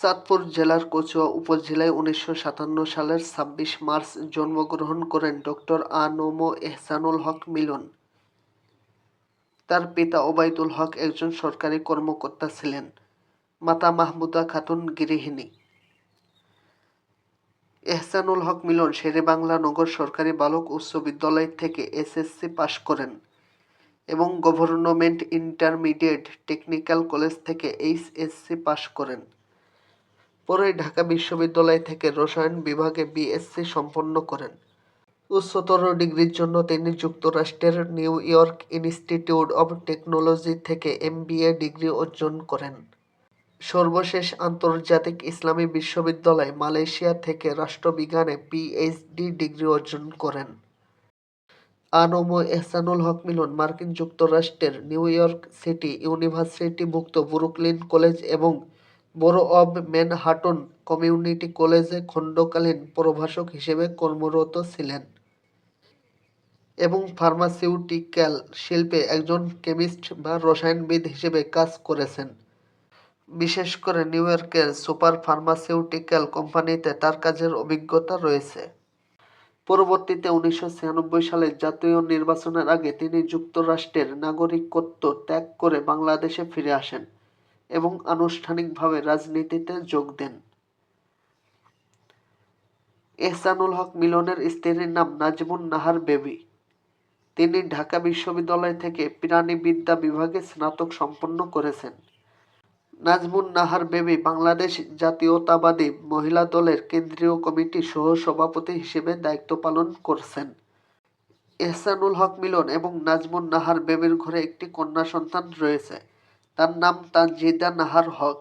চাঁদপুর জেলার কচুয়া উপজেলায় ১৯৫৭ সালের ২৬ মার্চ জন্মগ্রহণ করেন ডক্টর আ.ন.ম এহসানুল হক মিলন। তার পিতা ওবায়দুল হক একজন সরকারি কর্মকর্তা ছিলেন, মাতা মাহমুদা খাতুন গৃহিণী। এহসানুল হক মিলন শেরেবাংলা নগর সরকারি বালক উচ্চ বিদ্যালয় থেকে এসএসসি পাশ করেন এবং গভর্নমেন্ট ইন্টারমিডিয়েট টেকনিক্যাল কলেজ থেকে এইচএসসি পাশ করেন। পরে ঢাকা বিশ্ববিদ্যালয় থেকে রসায়ন বিভাগে বিএসসি সম্পন্ন করেন। উচ্চতর ডিগ্রির জন্য তিনি যুক্তরাষ্ট্রের New York institute of technology থেকে এমবিএ ডিগ্রি অর্জন করেন। সর্বশেষ আন্তর্জাতিক ইসলামী বিশ্ববিদ্যালয় মালয়েশিয়া থেকে রাষ্ট্রবিজ্ঞানে পিএইচডি ডিগ্রি অর্জন করেন। আ.ন.ম এহসানুল হক মিলন মার্কিন যুক্তরাষ্ট্রের নিউ ইয়র্ক সিটি ইউনিভার্সিটিভুক্ত ব্রুকলিন কলেজ এবং বরো অব ম্যানহাটন কমিউনিটি কলেজে খণ্ডকালীন প্রভাষক হিসেবে কর্মরত ছিলেন এবং ফার্মাসিউটিক্যাল শিল্পে একজন কেমিস্ট বা রসায়নবিদ হিসেবে কাজ করেছেন। বিশেষ করে নিউ ইয়র্কের সুপার ফার্মাসিউটিক্যাল কোম্পানিতে তার কাজের অভিজ্ঞতা রয়েছে। পরবর্তীতে ১৯৯৬ সালের জাতীয় নির্বাচনের আগে তিনি যুক্তরাষ্ট্রের নাগরিকত্ব ত্যাগ করে বাংলাদেশে ফিরে আসেন এবং আনুষ্ঠানিকভাবে রাজনীতিতে যোগ দেন। এহসানুল হক মিলনের স্ত্রীর নাম নাজমুন নাহার বেবী। তিনি ঢাকা বিশ্ববিদ্যালয় থেকে প্রাণিবিদ্যা বিভাগে স্নাতক সম্পন্ন করেছেন। নাজমুন নাহার বেবী বাংলাদেশ জাতীয়তাবাদী মহিলা দলের কেন্দ্রীয় কমিটির সহ-সভাপতি হিসেবে দায়িত্ব পালন করছেন। এহসানুল হক মিলন এবং নাজমুন নাহার বেবীর ঘরে একটি কন্যা সন্তান রয়েছে, তার নাম তানজিদা নাহার হক।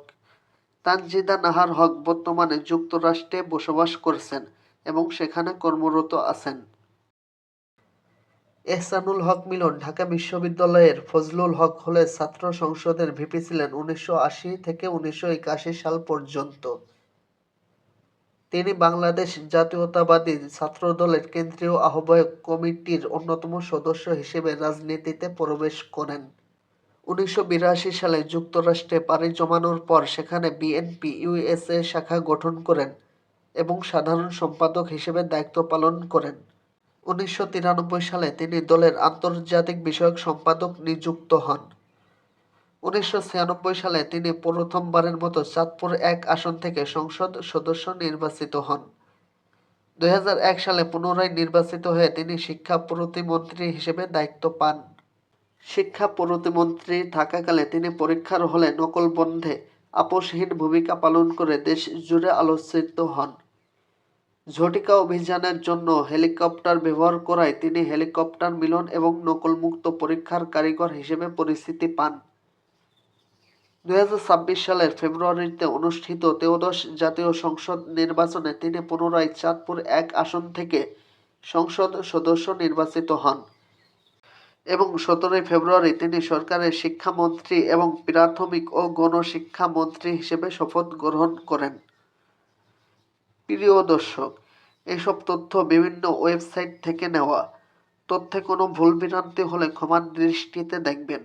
তানজিদা নাহার হক বর্তমানে যুক্তরাষ্ট্রে বসবাস করছেন এবং সেখানে কর্মরত আছেন। এহসানুল হক মিলন ঢাকা বিশ্ববিদ্যালয়ের ফজলুল হক হলে ছাত্র সংসদের ভিপি ছিলেন ১৯৮০ থেকে ১৯৮১ সাল পর্যন্ত। তিনি বাংলাদেশ জাতীয়তাবাদী ছাত্রদলের কেন্দ্রীয় আহ্বায়ক কমিটির অন্যতম সদস্য হিসেবে রাজনীতিতে প্রবেশ করেন। ১৯৮২ সালে যুক্তরাষ্ট্রে পাড়ি জমানোর পর সেখানে বিএনপি ইউএসএ শাখা গঠন করেন এবং সাধারণ সম্পাদক হিসেবে দায়িত্ব পালন করেন। ১৯৯৩ সালে তিনি দলের আন্তর্জাতিক বিষয়ক সম্পাদক নিযুক্ত হন। ১৯৯৬ সালে তিনি প্রথমবারের মতো চাঁদপুর-১ আসন থেকে সংসদ সদস্য নির্বাচিত হন। ২০০১ সালে পুনরায় নির্বাচিত হয়ে তিনি শিক্ষা প্রতিমন্ত্রী হিসেবে দায়িত্ব পান। শিক্ষা প্রতিমন্ত্রী থাকাকালে তিনি পরীক্ষার হলে নকল বন্ধে আপোষহীন ভূমিকা পালন করে দেশ জুড়ে আলোচিত হন। ঝটিকা অভিযানের জন্য হেলিকপ্টার ব্যবহার করায় তিনি হেলিকপ্টার মিলন এবং নকলমুক্ত পরীক্ষার কারিগর হিসেবে পরিচিতি পান। ২০২৬ সালের ফেব্রুয়ারিতে অনুষ্ঠিত ত্রয়োদশ জাতীয় সংসদ নির্বাচনে তিনি পুনরায় চাঁদপুর-১ আসন থেকে সংসদ সদস্য নির্বাচিত হন এবং ১৭ ফেব্রুয়ারি তিনি সরকারের শিক্ষামন্ত্রী এবং প্রাথমিক ও গণশিক্ষা মন্ত্রী হিসেবে শপথ গ্রহণ করেন। প্রিয় দর্শক, এসব তথ্য বিভিন্ন ওয়েবসাইট থেকে নেওয়া। তথ্যে কোনো ভুল ভ্রান্তি হলে ক্ষমার দৃষ্টিতে দেখবেন।